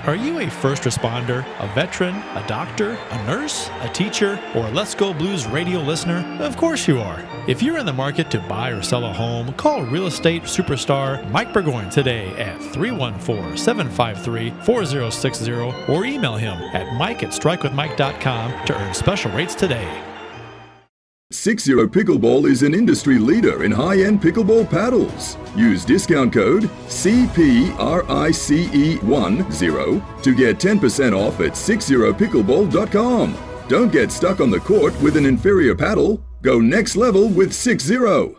Are you a first responder, a veteran, a doctor, a nurse, a teacher, or a Let's Go Blues radio listener? Of course you are. If you're in the market to buy or sell a home, call real estate superstar Mike Burgoyne today at 314-753-4060 or email him at mike@strikewithmike.com to earn special rates today. 60 Pickleball is an industry leader in high-end pickleball paddles. Use discount code CPRICE10 to get 10% off at 60pickleball.com. Don't get stuck on the court with an inferior paddle. Go next level with 60. Have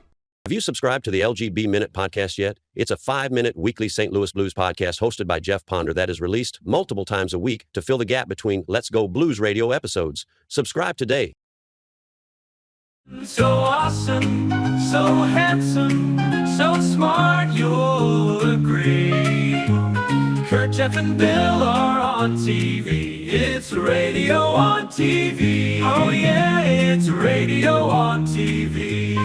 you subscribed to the LGB Minute podcast yet? It's a 5-minute weekly St. Louis Blues podcast hosted by Jeff Ponder that is released multiple times a week to fill the gap between Let's Go Blues radio episodes. Subscribe today. So awesome, so handsome, so smart, you'll agree. Curt, Jeff, and Bill are on TV. It's radio on TV. Oh yeah, it's radio on TV.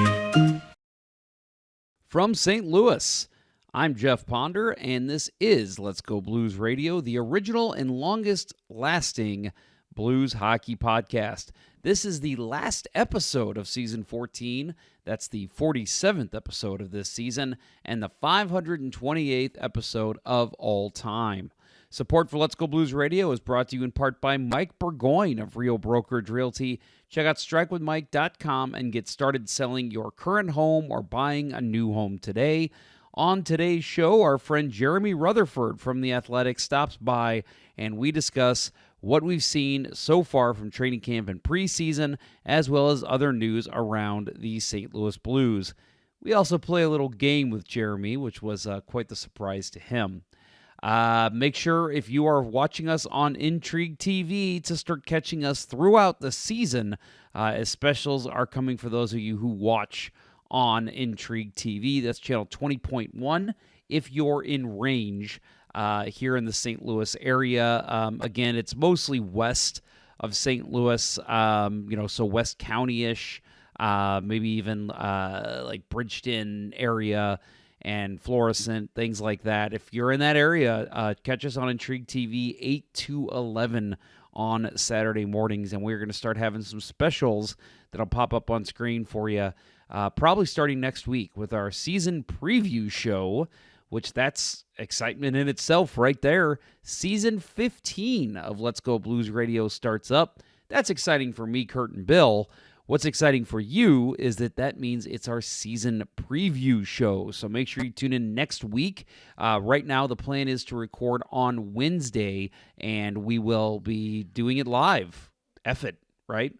From St. Louis, I'm Jeff Ponder, and this is Let's Go Blues Radio, the original and longest-lasting blues hockey podcast. This is the last episode of Season 14. That's the 47th episode of this season and the 528th episode of all time. Support for Let's Go Blues Radio is brought to you in part by Mike Burgoyne of Real Brokerage Realty. Check out strikewithmike.com and get started selling your current home or buying a new home today. On today's show, our friend Jeremy Rutherford from The Athletic stops by and we discuss what we've seen so far from training camp and preseason, as well as other news around the St. Louis Blues. We also play a little game with Jeremy, which was quite the surprise to him. Make sure if you are watching us on Intrigue TV to start catching us throughout the season, as specials are coming for those of you who watch on Intrigue TV. That's channel 20.1 if you're in range here in the St. Louis area. Again, it's mostly west of St. Louis, so West County-ish, maybe even like Bridgeton area and Florissant, things like that. If you're in that area, catch us on Intrigue TV 8 to 11 on Saturday mornings, and we're going to start having some specials that'll pop up on screen for you, probably starting next week with our season preview show, which that's excitement in itself right there. Season 15 of Let's Go Blues Radio starts up. That's exciting for me, Curt, and Bill. What's exciting for you is that means it's our season preview show. So make sure you tune in next week. Right now, the plan is to record on Wednesday, and we will be doing it live. F it, right?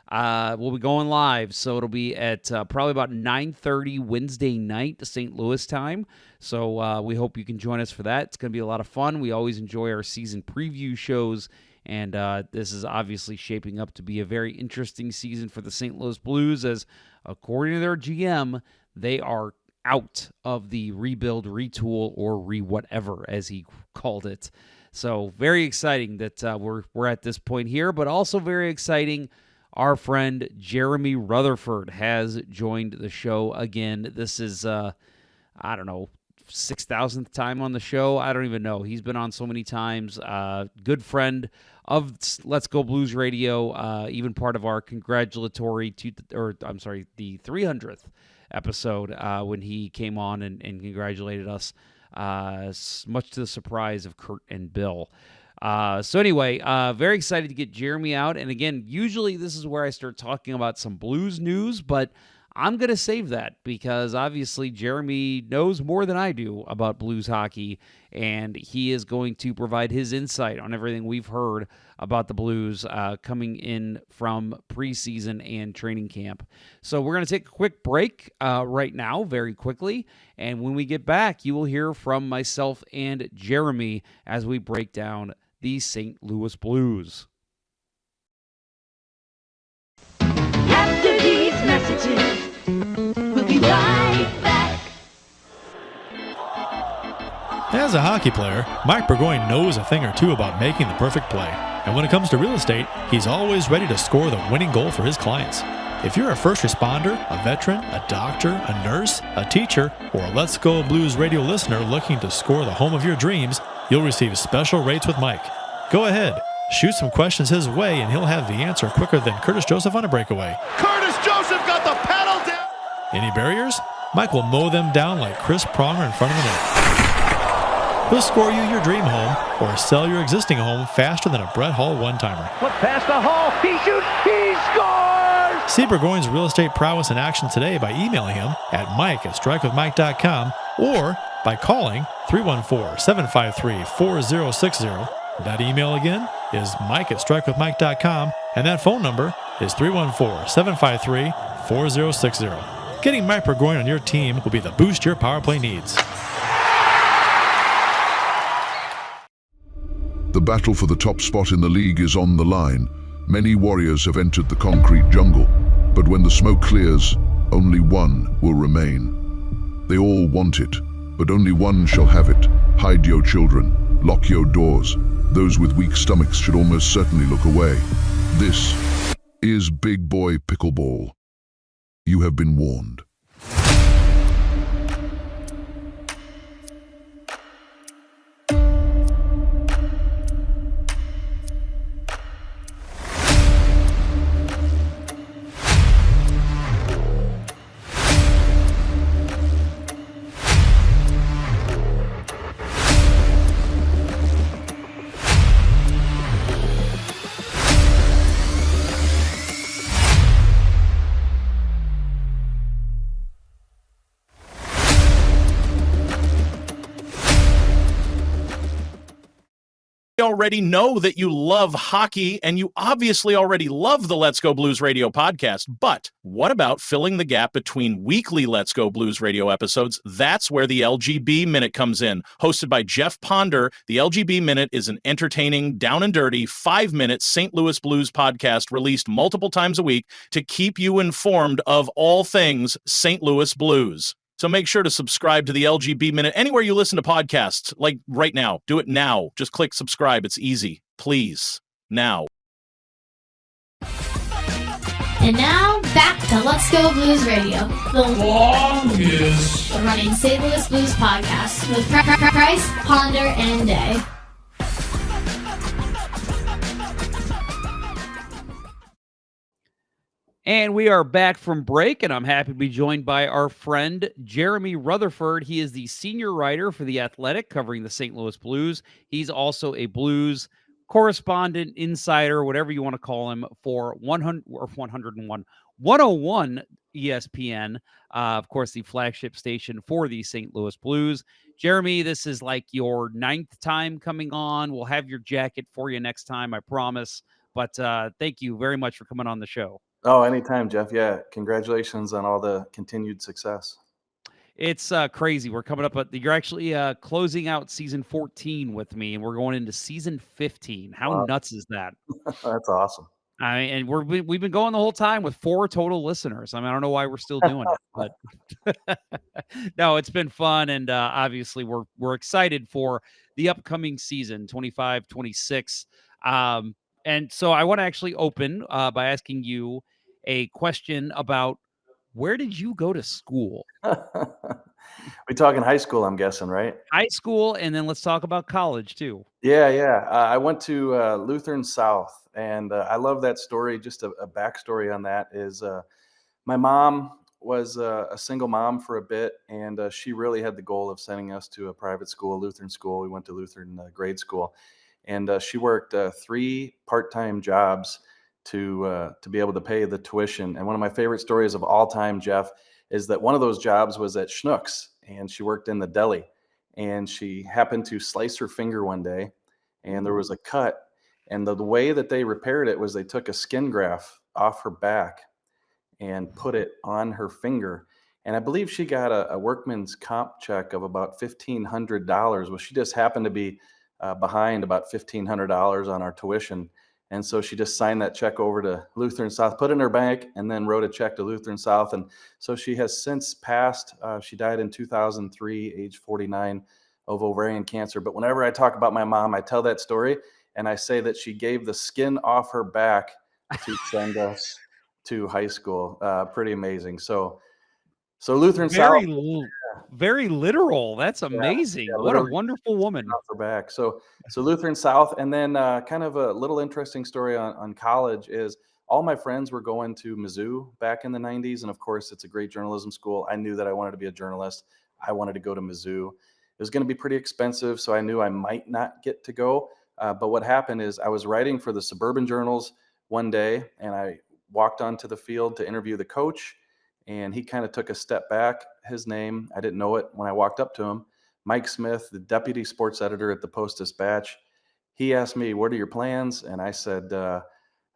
We'll be going live, so it'll be at probably about 9:30 Wednesday night, St. Louis time. So we hope you can join us for that. It's going to be a lot of fun. We always enjoy our season preview shows, and this is obviously shaping up to be a very interesting season for the St. Louis Blues, as according to their GM, they are out of the rebuild, retool, or re-whatever, as he called it. So very exciting that we're at this point here, but also very exciting our friend Jeremy Rutherford has joined the show again. This is, 6,000th time on the show. I don't even know. He's been on so many times. Good friend of Let's Go Blues Radio, even part of our congratulatory, the 300th episode when he came on and congratulated us, much to the surprise of Curt and Bill. So anyway, very excited to get Jeremy out. And again, usually this is where I start talking about some blues news, but I'm going to save that because obviously Jeremy knows more than I do about blues hockey, and he is going to provide his insight on everything we've heard about the Blues coming in from preseason and training camp. So we're going to take a quick break right now, very quickly, and when we get back, you will hear from myself and Jeremy as we break down the St. Louis Blues. After these messages, we'll be right back. As a hockey player, Mike Burgoyne knows a thing or two about making the perfect play. And when it comes to real estate, he's always ready to score the winning goal for his clients. If you're a first responder, a veteran, a doctor, a nurse, a teacher, or a Let's Go Blues radio listener looking to score the home of your dreams, you'll receive special rates with Mike. Go ahead, shoot some questions his way, and he'll have the answer quicker than Curtis Joseph on a breakaway. Curtis Joseph got the pedal down. Any barriers? Mike will mow them down like Chris Pronger in front of the net. He'll score you your dream home or sell your existing home faster than a Brett Hall one-timer. Flip past the Hall. He shoots. He scores. See Burgoyne's real estate prowess in action today by emailing him at mike@strikewithmike.com or by calling 314-753-4060. That email again is mike@strikewithmike.com, and that phone number is 314-753-4060. Getting Mike Burgoyne on your team will be the boost your power play needs. The battle for the top spot in the league is on the line. Many warriors have entered the concrete jungle, but when the smoke clears, only one will remain. They all want it, but only one shall have it. Hide your children, lock your doors. Those with weak stomachs should almost certainly look away. This is Big Boy Pickleball. You have been warned. Already know that you love hockey, and you obviously already love the Let's Go Blues Radio podcast, but what about filling the gap between weekly Let's Go Blues Radio episodes? That's where the LGB Minute comes in. Hosted by Jeff Ponder, the LGB Minute is an entertaining, down and dirty, 5-minute St. Louis Blues podcast released multiple times a week to keep you informed of all things St. Louis Blues. So make sure to subscribe to the LGB Minute anywhere you listen to podcasts, like right now. Do it now. Just click subscribe. It's easy. Please. Now. And now, back to Let's Go Blues Radio, the longest running St. Louis Blues podcast with Price, Ponder, and Day. And we are back from break, and I'm happy to be joined by our friend Jeremy Rutherford. He is the senior writer for The Athletic, covering the St. Louis Blues. He's also a Blues correspondent, insider, whatever you want to call him, for 101 ESPN, of course, the flagship station for the St. Louis Blues. Jeremy, this is like your 9th time coming on. We'll have your jacket for you next time, I promise. But thank you very much for coming on the show. Oh, anytime, Jeff. Yeah. Congratulations on all the continued success. It's crazy. We're coming up, you're actually closing out season 14 with me, and we're going into season 15. How nuts is that? That's awesome. And we've been going the whole time with 4 total listeners. I mean, I don't know why we're still doing it, but no, it's been fun. And obviously we're excited for the upcoming season 25-26. And so I want to actually open by asking you a question about, where did you go to school? We're talking high school, I'm guessing, right? High school, and then let's talk about college too. Yeah. I went to Lutheran South, and I love that story. Just a backstory on that is my mom was a single mom for a bit, and she really had the goal of sending us to a private school, Lutheran school. We went to Lutheran grade school, and she worked 3 part-time jobs to be able to pay the tuition. And one of my favorite stories of all time, Jeff, is that one of those jobs was at Schnucks, and she worked in the deli, and she happened to slice her finger one day, and there was a cut. And the way that they repaired it was they took a skin graft off her back and put it on her finger. And I believe she got a workman's comp check of about $1,500. Well, she just happened to be behind about $1,500 on our tuition. And so she just signed that check over to Lutheran South, put it in her bank, and then wrote a check to Lutheran South. And so she has since passed. She died in 2003, age 49, of ovarian cancer. But whenever I talk about my mom, I tell that story, and I say that she gave the skin off her back to send us to high school. Pretty amazing. So Lutheran Very, South. very literal. That's amazing. Yeah, What a literally wonderful woman. off her back. So Lutheran South, and then kind of a little interesting story on college is all my friends were going to Mizzou back in the 90s, and of course it's a great journalism school. I knew that I wanted to be a journalist. I wanted to go to Mizzou. It was going to be pretty expensive, so I knew I might not get to go. But what happened is I was writing for the suburban journals one day, and I walked onto the field to interview the coach, and he kind of took a step back. His name, I didn't know it when I walked up to him, Mike Smith, the deputy sports editor at the Post-Dispatch. He asked me, "What are your plans?" And I said,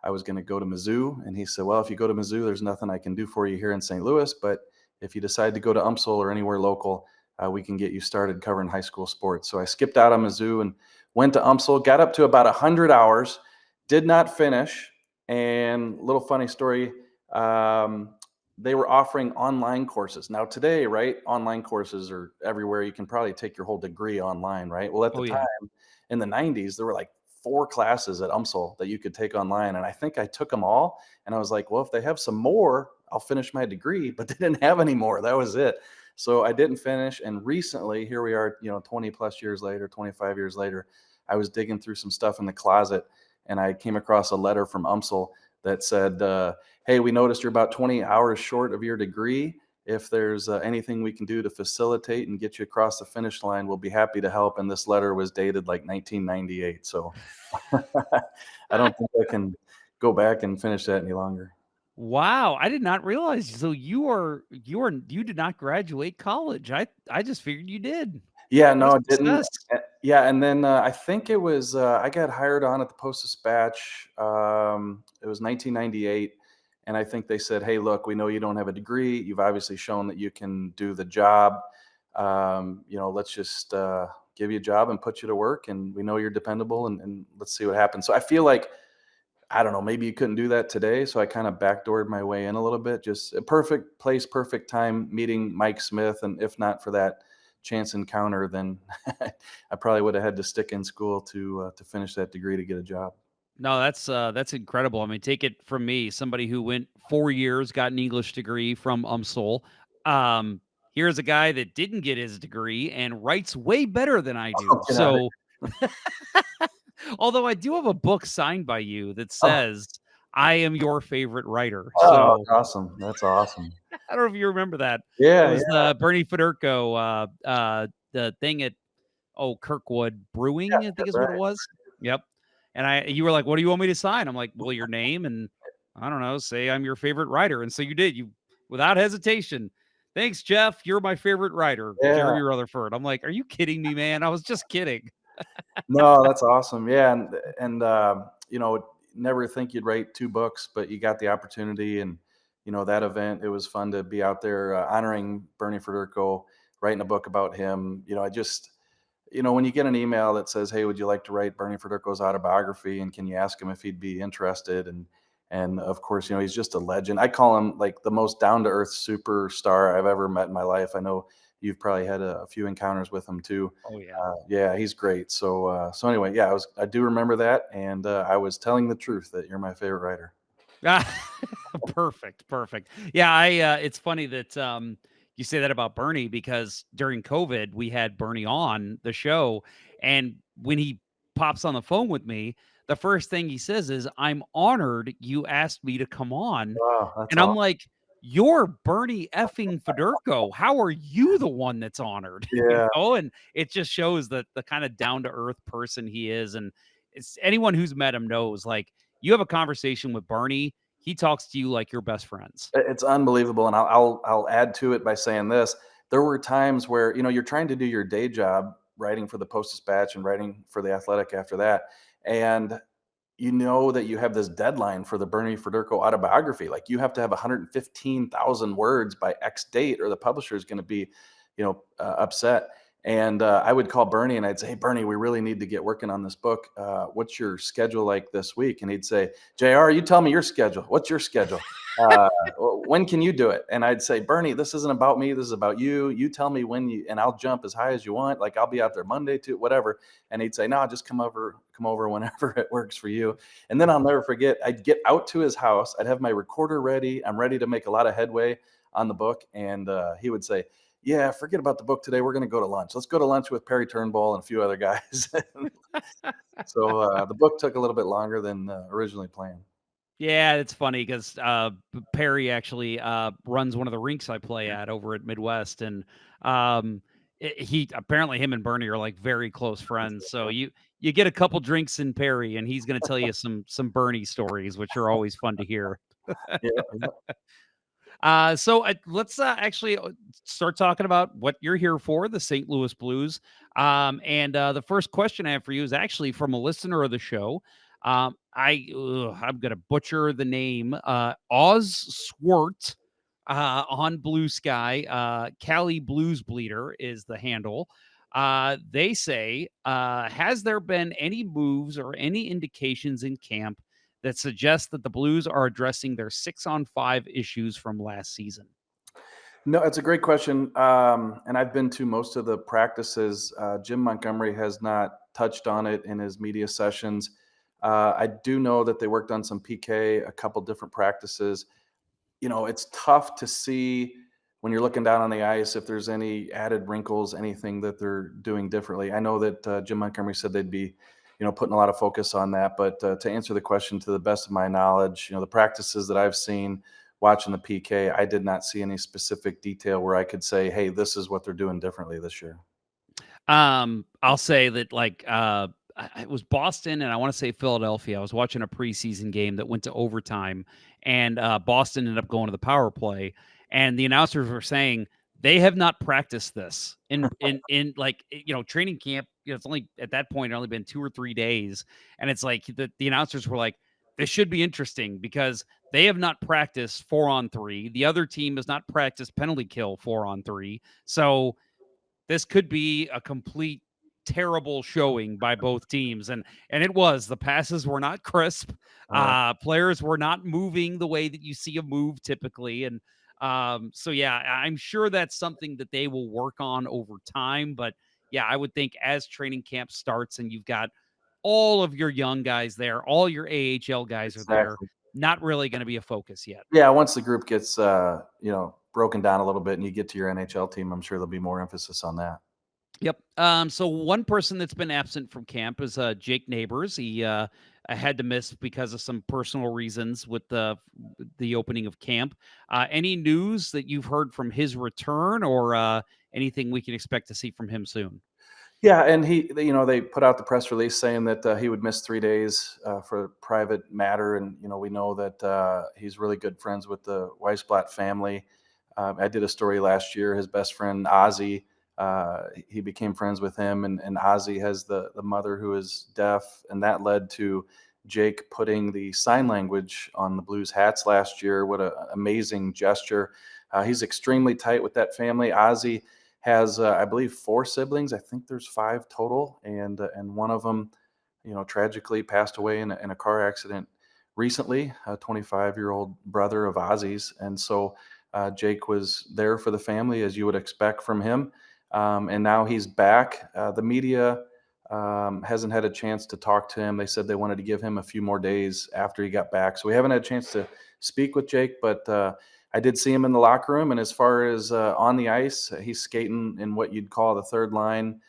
I was going to go to Mizzou. And he said, "Well, if you go to Mizzou, there's nothing I can do for you here in St. Louis. But if you decide to go to UMSL or anywhere local, we can get you started covering high school sports." So I skipped out on Mizzou and went to UMSL, got up to about 100 hours, did not finish. And little funny story, they were offering online courses. Now today, right, online courses are everywhere. You can probably take your whole degree online, right? Well, at the time in the 90s, there were like 4 classes at UMSL that you could take online. And I think I took them all. And I was like, well, if they have some more, I'll finish my degree. But they didn't have any more. That was it. So I didn't finish. And recently, here we are, 20 plus years later, 25 years later, I was digging through some stuff in the closet, and I came across a letter from UMSL that said, "Hey, we noticed you're about 20 hours short of your degree. If there's anything we can do to facilitate and get you across the finish line, we'll be happy to help." And this letter was dated like 1998. So I don't think I can go back and finish that any longer. Wow, I did not realize. So you did not graduate college. I just figured you did. Yeah, What no, a it didn't. success. Yeah, and then I think it was I got hired on at the Post-Dispatch. It was 1998, and I think they said, "Hey, look, we know you don't have a degree. You've obviously shown that you can do the job. Let's just give you a job and put you to work, and we know you're dependable, and let's see what happens." So I feel like, I don't know, maybe you couldn't do that today. So I kind of backdoored my way in a little bit. Just a perfect place, perfect time meeting Mike Smith. And if not for that chance encounter, then I probably would have had to stick in school to finish that degree to get a job. No, that's incredible. I mean, take it from me, somebody who went 4 years, got an English degree from UMSL. Here's a guy that didn't get his degree and writes way better than I do. Get out of So, although I do have a book signed by you that Oh. says I am your favorite writer. Oh, So awesome. That's awesome. I don't know if you remember that. Yeah, It was Bernie Federko, the thing at Kirkwood Brewing, I think that's is what right. it was. Yep. And you were like, "What do you want me to sign?" I'm like, "Well, your name and I don't know, say I'm your favorite writer." And so you did. You without hesitation. "Thanks, Jeff. You're my favorite writer, Yeah. Jeremy Rutherford." I'm like, "Are you kidding me, man? I was just kidding." No, that's awesome. Yeah, and never think you'd write 2 books, but you got the opportunity, and that event. It was fun to be out there honoring Bernie Federko, writing a book about him. I just, when you get an email that says, "Hey, would you like to write Bernie Federko's autobiography? And can you ask him if he'd be interested?" And of course, he's just a legend. I call him like the most down to earth superstar I've ever met in my life. I know you've probably had a few encounters with him too. Oh yeah. Yeah, he's great. So anyway, yeah, I do remember that, and I was telling the truth that you're my favorite writer. Perfect. Yeah, it's funny that you say that about Bernie, because during COVID we had Bernie on the show, and when he pops on the phone with me, the first thing he says is, "I'm honored you asked me to come on." Wow, that's And I'm awesome. like, "You're Bernie effing Federko. How are you the one that's honored?" Yeah. And it just shows that the kind of down to earth person he is. And it's anyone who's met him knows, like, you have a conversation with Bernie, he talks to you like you're best friends. It's unbelievable, and I'll add to it by saying this: there were times where you're trying to do your day job, writing for the Post-Dispatch and writing for the Athletic after that, and you know that you have this deadline for the Bernie Federko autobiography. Like, you have to have 115,000 words by X date, or the publisher is going to be, upset. And I would call Bernie and I'd say, "Hey, Bernie, we really need to get working on this book. What's your schedule like this week?" And he'd say, "JR, you tell me your schedule. What's your schedule?" When can you do it? And I'd say, Bernie, this isn't about me. This is about you. You tell me when and I'll jump as high as you want. Like I'll be out there Monday to whatever. And he'd say, no, just come over whenever it works for you. And then I'll never forget, I'd get out to his house. I'd have my recorder ready. I'm ready to make a lot of headway on the book. And he would say, yeah, forget about the book today. We're going to go to lunch. Let's go to lunch with Perry Turnbull and a few other guys. So the book took a little bit longer than originally planned. Yeah, it's funny because Perry actually runs one of the rinks I play at over at Midwest, and he apparently him and Bernie are like very close friends. So you get a couple drinks in Perry, and he's going to tell you some Bernie stories, which are always fun to hear. So let's actually start talking about what you're here for, the St. Louis Blues. And the first question I have for you is actually from a listener of the show. I'm gonna butcher the name. Oz Swart on Blue Sky. Cali Blues Bleeder is the handle. They say, has there been any moves or any indications in camp that suggest that the Blues are addressing their 6-on-5 issues from last season? No, it's a great question. And I've been to most of the practices. Jim Montgomery has not touched on it in his media sessions. I do know that they worked on some PK, a couple different practices. It's tough to see when you're looking down on the ice if there's any added wrinkles, anything that they're doing differently. I know that Jim Montgomery said they'd be, putting a lot of focus on that. But to answer the question, to the best of my knowledge, the practices that I've seen watching the PK, I did not see any specific detail where I could say, hey, this is what they're doing differently this year. I'll say that it was Boston and I want to say Philadelphia. I was watching a preseason game that went to overtime, and Boston ended up going to the power play, and the announcers were saying they have not practiced this in training camp. It's only at that point only been 2 or 3 days, and it's like the announcers were like, this should be interesting because they have not practiced 4-on-3. The other team has not practiced penalty kill 4-on-3. So this could be a complete terrible showing by both teams. And it was. The passes were not crisp. Players were not moving the way that you see a move typically. And so, yeah, I'm sure that's something that they will work on over time. But, yeah, I would think as training camp starts and you've got all of your young guys there, all your AHL guys are there, not really going to be a focus yet. Yeah, once the group gets, broken down a little bit and you get to your NHL team, I'm sure there'll be more emphasis on that. Yep. So one person that's been absent from camp is Jake Neighbours. He had to miss because of some personal reasons with the opening of camp. Any news that you've heard from his return or anything we can expect to see from him soon? Yeah, and they put out the press release saying that he would miss 3 days for private matter, and we know that he's really good friends with the Weisblatt family. I did a story last year. His best friend Ozzy, he became friends with him, and Ozzy has the mother who is deaf, and that led to Jake putting the sign language on the Blues hats last year. What an amazing gesture! He's extremely tight with that family. Ozzy has, I believe, 4 siblings. I think there's 5 total, and one of them, tragically passed away in a car accident recently. A 25-year-old brother of Ozzy's, and so Jake was there for the family, as you would expect from him. And now he's back. The media hasn't had a chance to talk to him. They said they wanted to give him a few more days after he got back, so we haven't had a chance to speak with Jake, but I did see him in the locker room, and as far as on the ice, he's skating in what you'd call the third line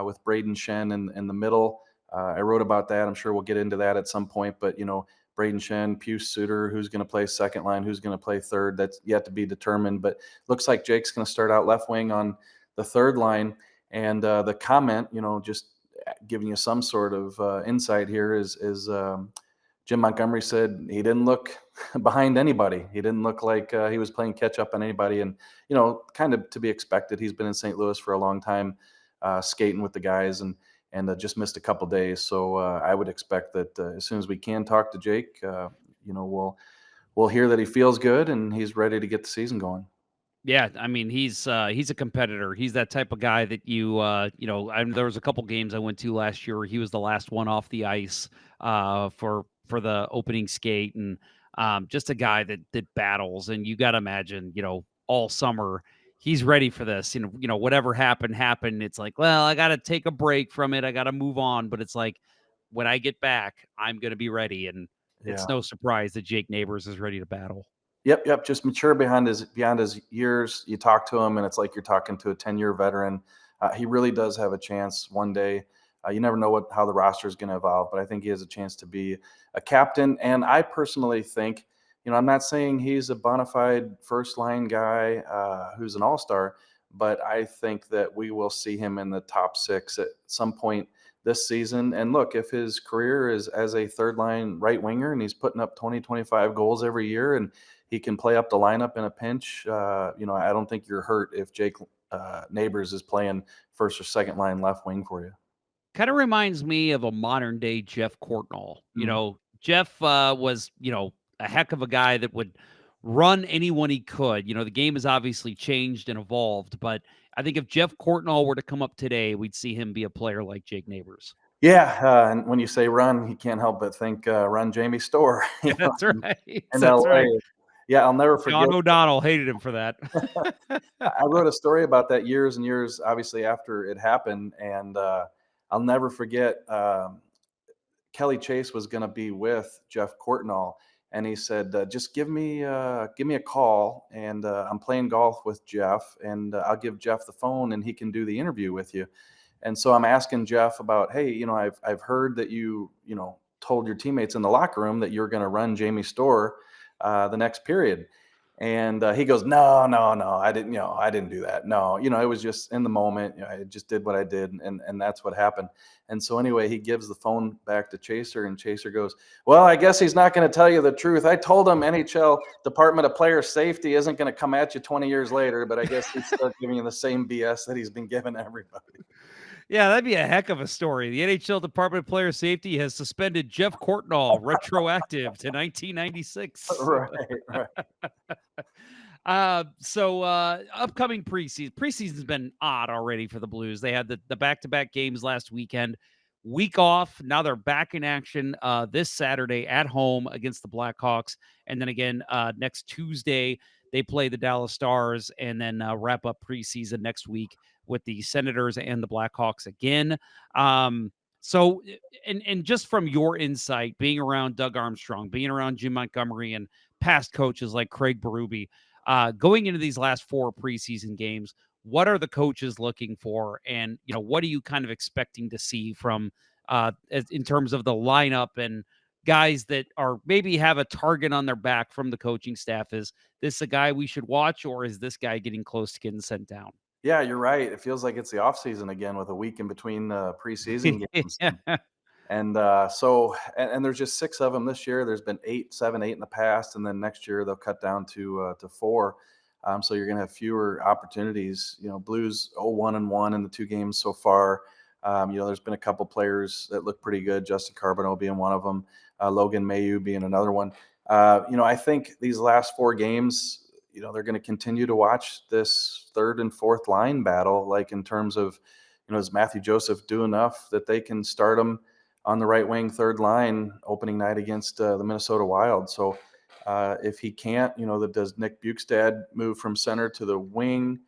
with Braden Shen in the middle. I wrote about that. I'm sure we'll get into that at some point, but Braden Shen, Pius Suter, who's going to play second line, who's going to play third, that's yet to be determined, but looks like Jake's going to start out left wing on the third line. And the comment, just giving you some sort of insight here is Jim Montgomery said he didn't look behind anybody. He didn't look like he was playing catch up on anybody. And, kind of to be expected. He's been in St. Louis for a long time, skating with the guys and just missed a couple days. So I would expect that as soon as we can talk to Jake, we'll hear that he feels good and he's ready to get the season going. Yeah, I mean he's a competitor. He's that type of guy that there was a couple games I went to last year where he was the last one off the ice for the opening skate, and Just a guy that battles, and you got to imagine, all summer he's ready for this. Whatever happened. It's like, well, I got to take a break from it. I got to move on. But it's like, when I get back, I'm going to be ready. And Yeah. it's no surprise that Jake Neighbours is ready to battle. Yep. Just mature beyond his years. You talk to him, and it's like you're talking to a 10-year veteran. He really does have a chance one day. You never know how the roster is going to evolve, but I think he has a chance to be a captain. And I personally think, I'm not saying he's a bona fide first line guy who's an all-star, but I think that we will see him in the top 6 at some point this season. And look, if his career is as a third line right winger and he's putting up 20, 25 goals every year and he can play up the lineup in a pinch, I don't think you're hurt if Jake Neighbours is playing first or second line left wing for you. Kind of reminds me of a modern day Jeff Courtnall. Jeff was, a heck of a guy that would run anyone he could. The game has obviously changed and evolved, but I think if Jeff Courtnall were to come up today, we'd see him be a player like Jake Neighbours. Yeah, and when you say run, he can't help but think run Jamie Storr. That's right. In That's LA. right. Yeah, I'll never forget. John O'Donnell hated him for that. I wrote a story about that years and years, obviously, after it happened. And I'll never forget Kelly Chase was going to be with Jeff Courtnall. And he said, just give me a call. And I'm playing golf with Jeff. And I'll give Jeff the phone and he can do the interview with you. And so I'm asking Jeff about, hey, I've heard that you told your teammates in the locker room that you're going to run Jamie Storr the next period. And he goes, no, I didn't do that. No, it was just in the moment. I just did what I did. And that's what happened. And so anyway, he gives the phone back to Chaser and Chaser goes, well, I guess he's not going to tell you the truth. I told him NHL Department of Player Safety isn't going to come at you 20 years later, but I guess he's still giving you the same BS that he's been giving everybody. Yeah, that'd be a heck of a story. The NHL Department of Player Safety has suspended Jeff Courtnall retroactive to 1996. Right. So upcoming preseason. Preseason's been odd already for the Blues. They had the back-to-back games last weekend. Week off. Now they're back in action this Saturday at home against the Blackhawks. And then again, next Tuesday, they play the Dallas Stars and then wrap up preseason next week with the Senators and the Blackhawks again. So just from your insight, being around Doug Armstrong, being around Jim Montgomery and past coaches like Craig Berube, going into these last 4 preseason games, what are the coaches looking for? And, what are you kind of expecting to see from in terms of the lineup and guys that are maybe have a target on their back from the coaching staff? Is this a guy we should watch, or is this guy getting close to getting sent down? Yeah, you're right. It feels like it's the off season again with a week in between preseason games. And so there's just 6 of them this year. There's been 7, 8 in the past. And then next year they'll cut down to 4. So you're going to have fewer opportunities. Blues 0-1-1 in the 2 games so far. There's been a couple players that look pretty good. Justin Carbonneau being one of them. Logan Mailloux being another one. I think these last 4 games, they're going to continue to watch this 3rd and 4th line battle, like in terms of, does Matthew Joseph do enough that they can start him on the right wing 3rd line opening night against the Minnesota Wild? So if he can't, does Nick Bukestad move from center to the wing?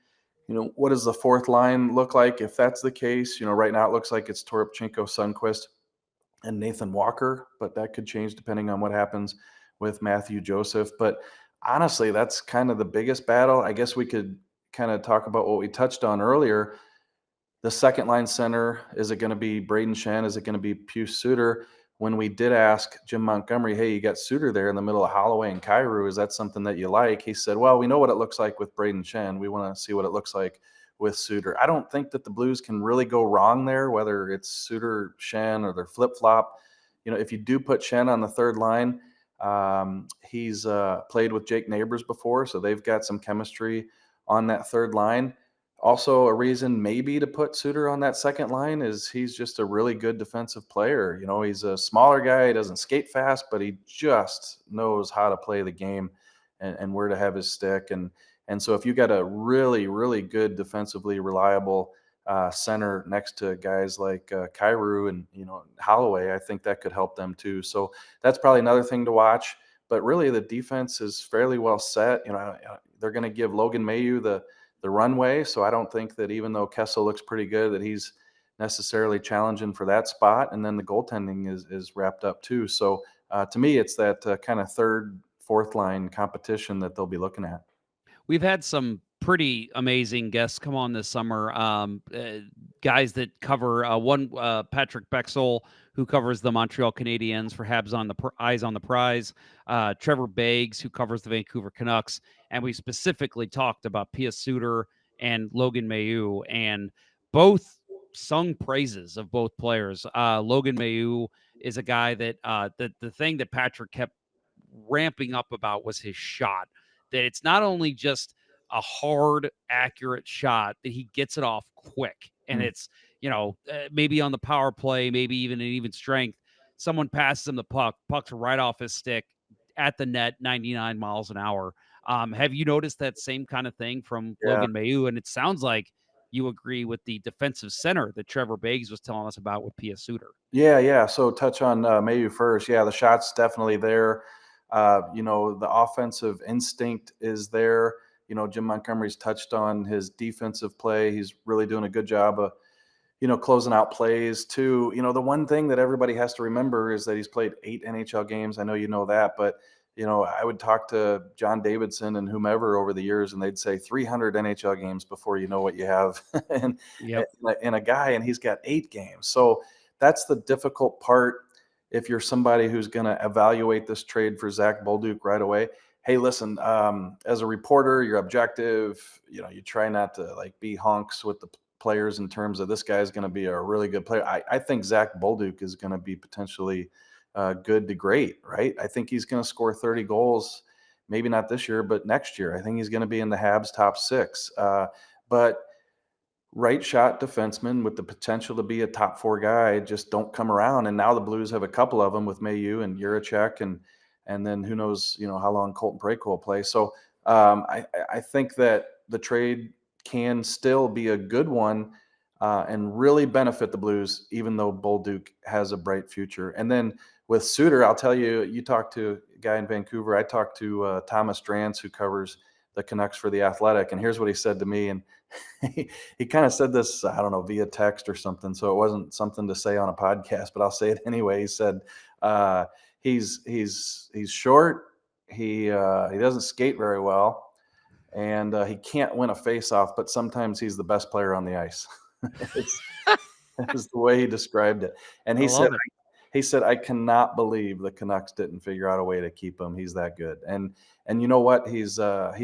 What does the 4th line look like if that's the case? Right now it looks like it's Toropchenko, Sundqvist, and Nathan Walker, but that could change depending on what happens with Matthew Joseph. But honestly, that's kind of the biggest battle. I guess we could kind of talk about what we touched on earlier. The second line center, is it going to be Braden Shen? Is it going to be Pius Suter? When we did ask Jim Montgomery, hey, you got Suter there in the middle of Holloway and Kyrou, is that something that you like? He said, well, we know what it looks like with Braden Shen. We want to see what it looks like with Suter. I don't think that the Blues can really go wrong there, whether it's Suter, Shen, or their flip-flop. If you do put Shen on the 3rd line, he's played with Jake Neighbours before, so they've got some chemistry on that 3rd line. Also, a reason maybe to put Suter on that 2nd line is he's just a really good defensive player. He's a smaller guy. He doesn't skate fast, but he just knows how to play the game and where to have his stick. And so if you got a really, really good defensively reliable center next to guys like Kyrou and Holloway, I think that could help them too. So that's probably another thing to watch. but really the defense is fairly well set. They're going to give Logan Mayu the runway, so I don't think that even though Kessel looks pretty good, that he's necessarily challenging for that spot. And then the goaltending is wrapped up too. So to me, it's that kind of third, fourth line competition that they'll be looking at. We've had some pretty amazing guests come on this summer. Guys that cover Patrick Bexel, who covers the Montreal Canadiens for Habs on the Eyes on the Prize. Trevor Beggs, who covers the Vancouver Canucks, and we specifically talked about Pia Suter and Logan Mailloux, and both sung praises of both players. Logan Mailloux is a guy that the thing that Patrick kept ramping up about was his shot. That it's not only just a hard, accurate shot, that he gets it off quick. And it's, maybe on the power play, maybe even in even strength, someone passes him the puck's right off his stick at the net, 99 miles an hour. Have you noticed that same kind of thing from Logan Mailloux? And it sounds like you agree with the defensive center that Trevor Beggs was telling us about with Pia Suter. Yeah. So touch on Mailloux first. Yeah, the shot's definitely there. The offensive instinct is there. Jim Montgomery's touched on his defensive play. He's really doing a good job of, closing out plays too. The one thing that everybody has to remember is that he's played 8 NHL games. I know you know that, but I would talk to John Davidson and whomever over the years, and they'd say 300 NHL games before you know what you have and a guy, and he's got 8 games. So that's the difficult part. If you're somebody who's going to evaluate this trade for Zach Bolduc right away, hey, listen, as a reporter, you're objective. You try not to be honks with the players in terms of this guy's going to be a really good player. I think Zach Bolduc is going to be potentially good to great, right? I think he's going to score 30 goals, maybe not this year, but next year. I think he's going to be in the Habs top 6. But right shot defenseman with the potential to be a top 4 guy just don't come around. And now the Blues have a couple of them with Mailloux and Juracek, and then who knows, how long Colton Parayko will play. So I think that the trade can still be a good one and really benefit the Blues, even though Bolduc has a bright future. And then with Suter, I'll tell you, you talked to a guy in Vancouver. I talked to Thomas Drance, who covers the Canucks for The Athletic. And here's what he said to me. And he kind of said this, I don't know, via text or something. So it wasn't something to say on a podcast, but I'll say it anyway. He said, he's short. He doesn't skate very well, and he can't win a face-off, but sometimes he's the best player on the ice. That was the way he described it. And he said, I cannot believe the Canucks didn't figure out a way to keep him. He's that good. And you know what? He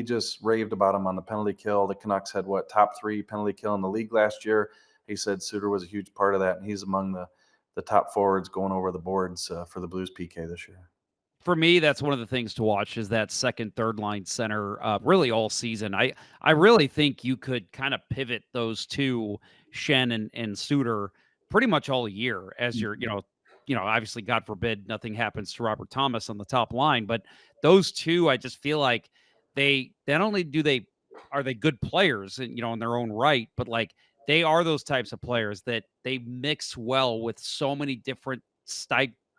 just raved about him on the penalty kill. The Canucks had top 3 penalty kill in the league last year. He said Suter was a huge part of that, and he's among the top forwards going over the boards for the Blues PK this year. For me, that's one of the things to watch is that second, third line center really all season. I really think you could kind of pivot those two, Schenn and Suter, pretty much all year as you're, obviously, God forbid, nothing happens to Robert Thomas on the top line. But those two, I just feel like they not only are they good players, in their own right, but they are those types of players that they mix well with so many different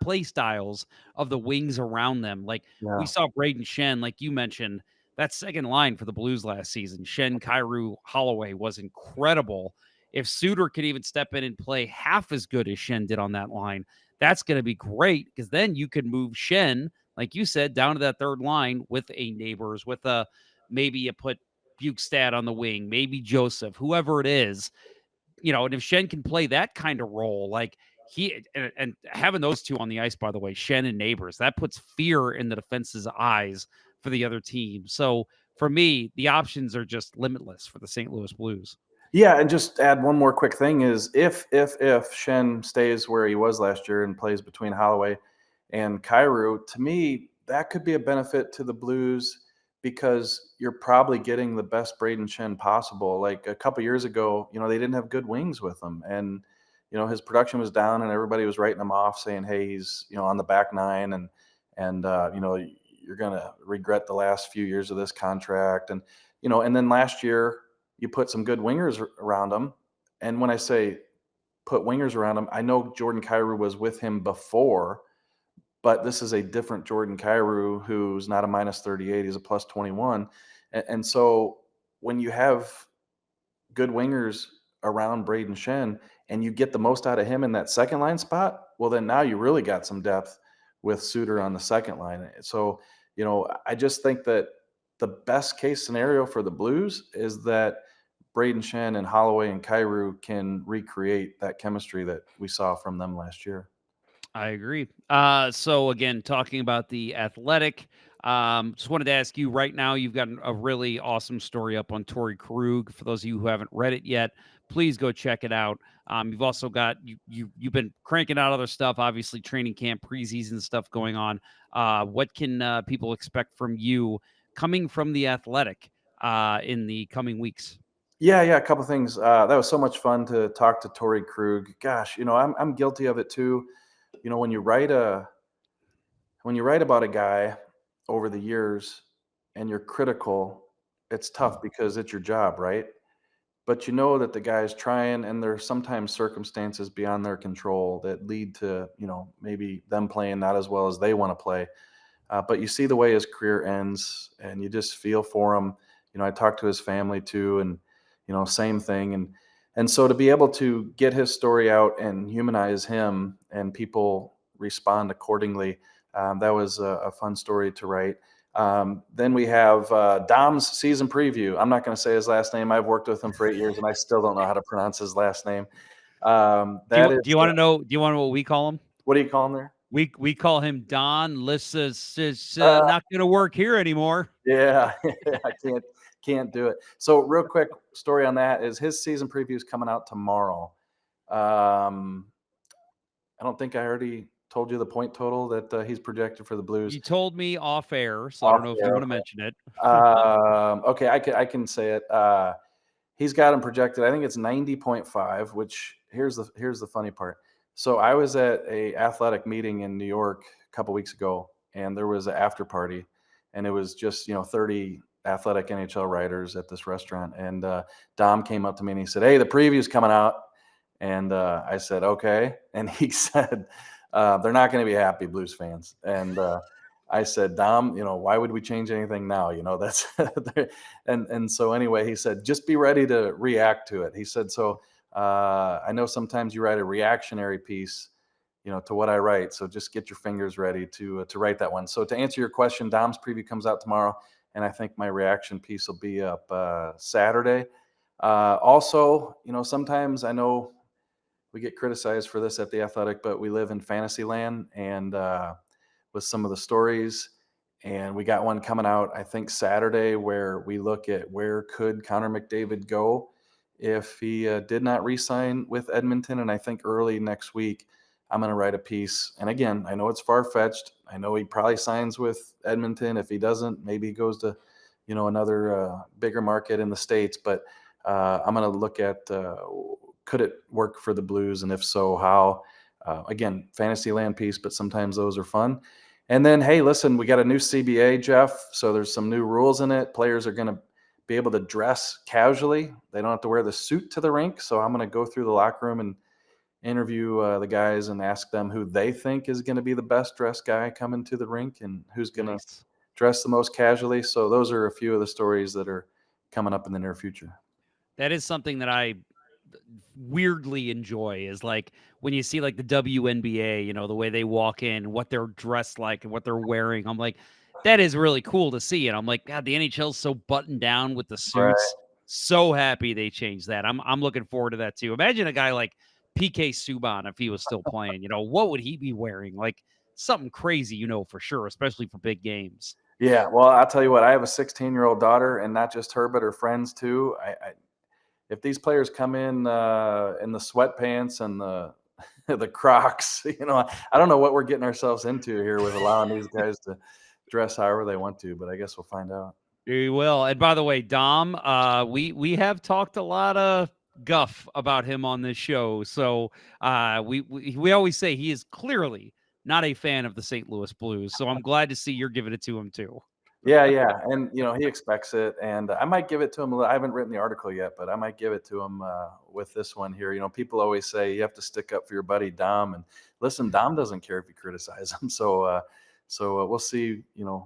play styles of the wings around them. We saw Braden Schenn, like you mentioned, that second line for the Blues last season. Schenn, Kyrou, Holloway was incredible. If Suter could even step in and play half as good as Schenn did on that line, that's going to be great, because then you could move Schenn, like you said, down to that third line with a Neighbours, with maybe you put Bukestad on the wing, maybe Joseph, whoever it is, and if Schenn can play that kind of role, and having those two on the ice, by the way, Schenn and Neighbours, that puts fear in the defense's eyes for the other team. So for me, the options are just limitless for the St. Louis Blues. Yeah, and just add one more quick thing is if Schenn stays where he was last year and plays between Holloway and Kyrou, to me, that could be a benefit to the Blues, because you're probably getting the best Braden Schenn possible. Like a couple years ago, they didn't have good wings with him, and his production was down, and everybody was writing him off, saying, "Hey, he's on the back nine, and you're gonna regret the last few years of this contract." And and then last year you put some good wingers around him. And when I say put wingers around him, I know Jordan Kyrou was with him before, but this is a different Jordan Kyrou who's not a minus 38. He's a plus 21. And so when you have good wingers around Braden Shen and you get the most out of him in that second line spot, well, then now you really got some depth with Suter on the second line. So, I just think that the best case scenario for the Blues is that Braden Shen and Holloway and Kyrou can recreate that chemistry that we saw from them last year. I agree. So again, talking about the Athletic, just wanted to ask you right now. You've got a really awesome story up on Torrey Krug. For those of you who haven't read it yet, please go check it out. You've also got you've been cranking out other stuff. Obviously, training camp, preseason stuff going on. What can people expect from you coming from the Athletic in the coming weeks? Yeah, a couple things. That was so much fun to talk to Torrey Krug. Gosh, I'm guilty of it too. When you write about a guy over the years and you're critical, it's tough because it's your job, right? But you know that the guy's trying, and there's sometimes circumstances beyond their control that lead to, maybe them playing not as well as they want to play. But you see the way his career ends, and you just feel for him. I talked to his family too, and same thing. And so to be able to get his story out and humanize him, and people respond accordingly, that was a fun story to write. Then we have Dom's season preview. I'm not going to say his last name. I've worked with him for 8 years, and I still don't know how to pronounce his last name. Do you want to know? Do you want to know what we call him? What do you call him there? We call him Don. Lissa's not going to work here anymore. Yeah, I can't do it. So real quick story on that is his season preview is coming out tomorrow. I don't think I already told you the point total that he's projected for the Blues. You told me off air, so I don't know if you want to mention it. Okay, I can say it. He's got him projected. I think it's 90.5. Which here's the funny part. So I was at a athletic meeting in New York a couple weeks ago, and there was an after party, and it was just 30 athletic NHL writers at this restaurant. And Dom came up to me and he said, "Hey, the preview's coming out." And I said, "Okay." And he said, "They're not going to be happy, Blues fans." And I said, "Dom, why would we change anything now? That's." and so anyway, he said, "Just be ready to react to it." He said, "So I know sometimes you write a reactionary piece, to what I write. So just get your fingers ready to write that one." So to answer your question, Dom's preview comes out tomorrow, and I think my reaction piece will be up Saturday. Also, sometimes I know we get criticized for this at The Athletic, but we live in fantasy land, and with some of the stories, and we got one coming out, I think Saturday, where we look at where could Connor McDavid go if he did not re-sign with Edmonton. And I think early next week, I'm going to write a piece. And again, I know it's far-fetched. I know he probably signs with Edmonton. If he doesn't, maybe he goes to, another bigger market in the States. But I'm going to look at could it work for the Blues, and if so, how? Again, fantasy land piece, but sometimes those are fun. And then, hey, listen, we got a new CBA, Jeff. So there's some new rules in it. Players are going to be able to dress casually. They don't have to wear the suit to the rink. So I'm going to go through the locker room and interview the guys and ask them who they think is going to be the best dressed guy coming to the rink and who's going to dress the most casually. So those are a few of the stories that are coming up in the near future. That is something that I weirdly enjoy, is like when you see like the WNBA, the way they walk in, what they're dressed like and what they're wearing. I'm like, that is really cool to see. And I'm like, God, the NHL's so buttoned down with the suits. Right. So happy they changed that. I'm looking forward to that too. Imagine a guy like PK Subban if he was still playing. What would he be wearing? Like something crazy, for sure, especially for big games. Yeah, well, I'll tell you what. I have a 16-year-old daughter, and not just her, but her friends too. If these players come in the sweatpants and the Crocs, I don't know what we're getting ourselves into here with allowing these guys to dress however they want to, but I guess we'll find out. We will. And by the way, Dom, we have talked a lot of guff about him on this show. So we always say he is clearly not a fan of the St. Louis Blues. So I'm glad to see you're giving it to him too. Yeah, yeah, and he expects it, and I might give it to him. I haven't written the article yet, but I might give it to him with this one here. People always say you have to stick up for your buddy Dom, and listen, Dom doesn't care if you criticize him. So we'll see,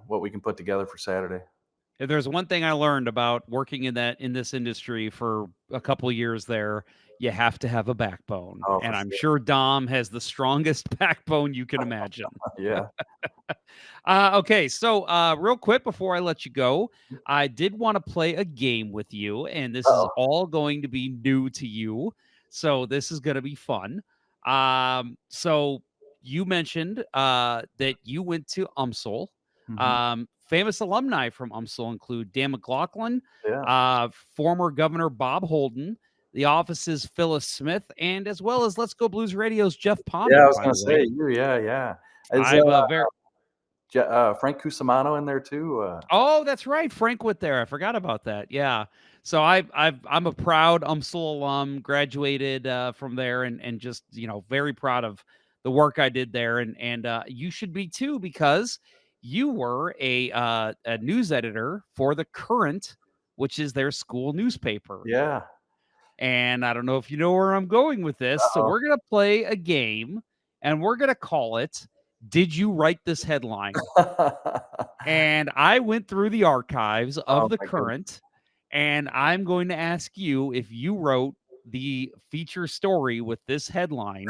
what we can put together for Saturday. If there's one thing I learned about working in this industry for a couple of years there, you have to have a backbone. Oh, And for I'm sure. sure Dom has the strongest backbone you can imagine. Yeah. Okay, so real quick before I let you go, I did want to play a game with you, and this is Uh-oh. all going to be new to you. So this is going to be fun. So you mentioned that you went to UMSL. Mhm. Famous alumni from UMSL include Dan McLaughlin, Yeah. former Governor Bob Holden, the office's Phyllis Smith, and as well as Let's Go Blues Radio's Jeff Yeah, I Ponder, was by gonna the way. say you. Yeah, yeah. Is I've very Frank Cusimano in there too? Oh, that's right. Frank went there. I forgot about that. Yeah. So I'm a proud UMSL alum, graduated from there, and just very proud of the work I did there, and you should be too, because you were a news editor for the Current, which is their school newspaper. Yeah. And I don't know if you know where I'm going with this. So Uh-oh. we're gonna play a game, and we're gonna call it "Did You Write This Headline?" And I went through the archives of Oh the my goodness. Current, and I'm going to ask you if you wrote the feature story with this headline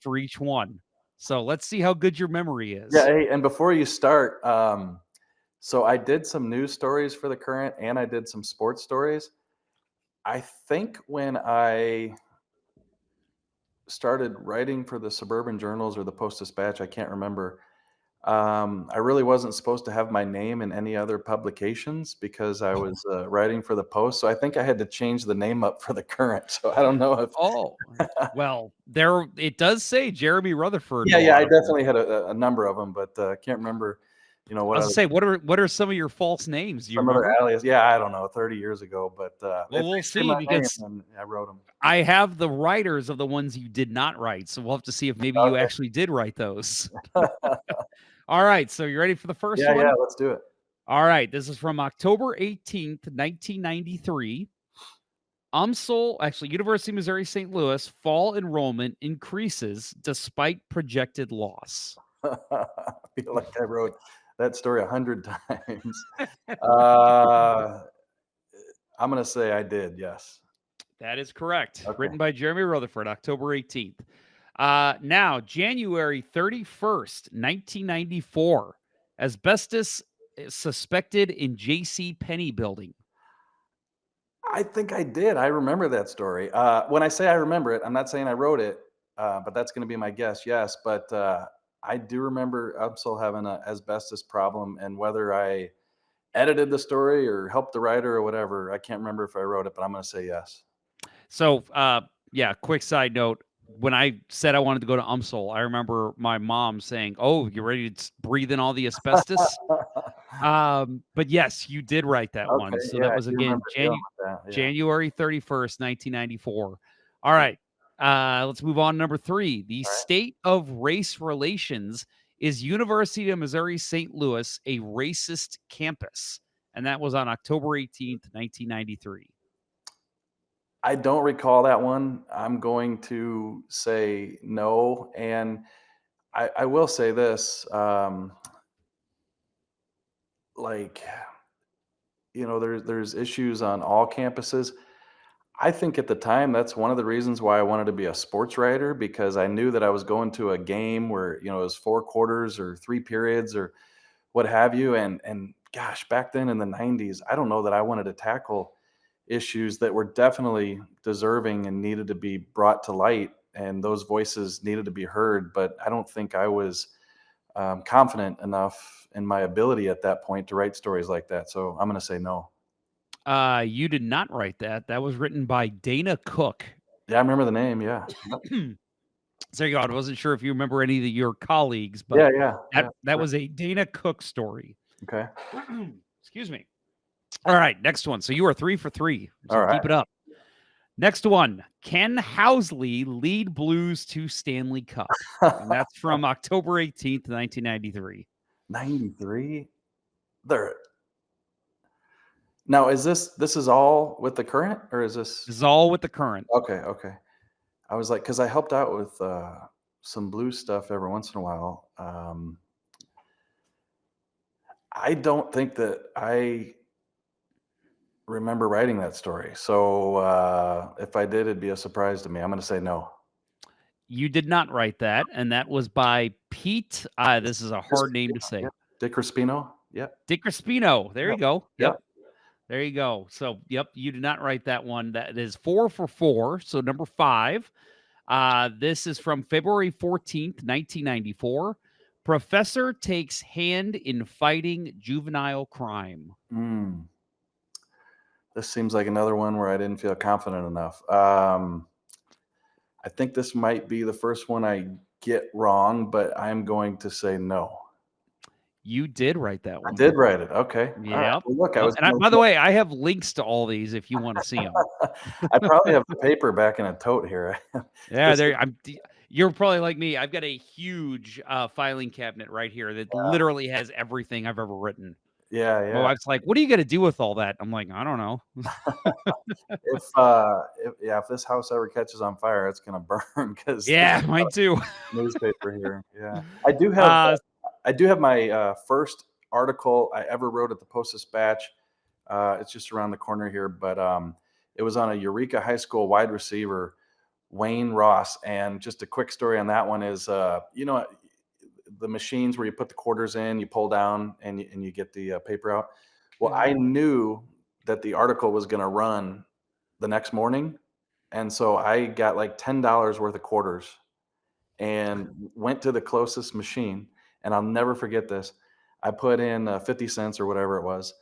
for each one. So let's see how good your memory Yeah, is. hey, and before you start, so I did some news stories for the Current, and I did some sports stories. I think when I started writing for the Suburban Journals or the Post-Dispatch, I can't remember. I really wasn't supposed to have my name in any other publications because I was writing for the Post. So I think I had to change the name up for the Current. So I don't know if. Oh, well, there it does say Jeremy Rutherford in Yeah, a yeah, lot I of them. definitely had a number of them, but I can't remember. I What was other, to say, what are some of your false names? Do you some other remember? alias. Yeah, I don't know, 30 years ago. But Well, if we'll they say see, my name, because then I wrote them. I have the writers of the ones you did not write. So we'll have to see if maybe you actually did write those. Okay. All right. So you ready for the first Yeah, yeah, one? let's do it. All right. This is from October 18th, 1993. University of Missouri St. Louis fall enrollment increases despite projected loss. I feel like I wrote that story 100 times. Uh, I'm gonna say I did. Yes. That is correct. Okay. Written by Jeremy Rutherford, October 18th. Now, January 31st, 1994. Asbestos suspected in J.C. Penney building. I think I did. I remember that story. When I say I remember it, I'm not saying I wrote it, but that's going to be my guess. Yes, but I do remember UMSL having an asbestos problem, and whether I edited the story or helped the writer or whatever, I can't remember if I wrote it, but I'm going to say yes. So, yeah, quick side note. When I said I wanted to go to UMSL, I remember my mom saying, "Oh, you ready to breathe in all the asbestos?" But yes, you did write that Okay, one. So yeah, that I was do again remember dealing with that. Yeah. January 31st, 1994. All right. Let's move on to number 3. The All right. state of race relations is University of Missouri St. Louis a racist campus? And that was on October 18th, 1993. I don't recall that one. I'm going to say no. And I will say this, like, there's issues on all campuses. I think at the time that's one of the reasons why I wanted to be a sports writer, because I knew that I was going to a game where, it was 4 quarters or 3 periods or what have you. And gosh, back then in the 90s, I don't know that I wanted to tackle issues that were definitely deserving and needed to be brought to light, and those voices needed to be heard. But I don't think I was confident enough in my ability at that point to write stories like that. So I'm going to say no. You did not write that. That was written by Dana Cook. Yeah, I remember the name. Yeah. So there you go. I wasn't sure if you remember any of your colleagues, but Yeah. that was a Dana Cook story. Okay. Excuse me. All right, next one. So you are 3 for 3. So All right. keep it up. Next one. Ken Housley lead Blues to Stanley Cup. And that's from October 18th, 1993. 93. There. Now, is this is all with the current, or is this? This is all with the current. Okay. I was like, because I helped out with some blues stuff every once in a while. I don't think that I remember writing that story. So if I did, it'd be a surprise to me. I'm going to say no. You did not write that, and that was by Pete. This is a hard name to say. Yep. Dick Crispino. Yep. Dick Crispino. There you go. Yep. There you go. So, yep, you did not write that one. That is 4 for 4. So, number 5. This is from February 14th, 1994. Professor takes hand in fighting juvenile crime. This seems like another one where I didn't feel confident enough. I think this might be the first one I get wrong, but I'm going to say no. You did write that one. I did write it. Okay. Yeah. Right. Well, look, by the way, I have links to all these if you want to see them. I probably have the paper back in a tote here. Yeah, you're probably like me. I've got a huge filing cabinet right here that literally has everything I've ever written. Yeah. My wife's like, "What are you going to do with all that?" I'm like, "I don't know." If this house ever catches on fire, it's gonna burn because mine too. Newspaper here. Yeah, I do have my first article I ever wrote at the Post-Dispatch. It's just around the corner here, but it was on a Eureka High School wide receiver, Wayne Ross. And just a quick story on that one is, the machines where you put the quarters in, you pull down, and you get the paper out. Well, I knew that the article was going to run the next morning, and so I got like $10 worth of quarters and went to the closest machine. And I'll never forget this. I put in 50 cents or whatever it was,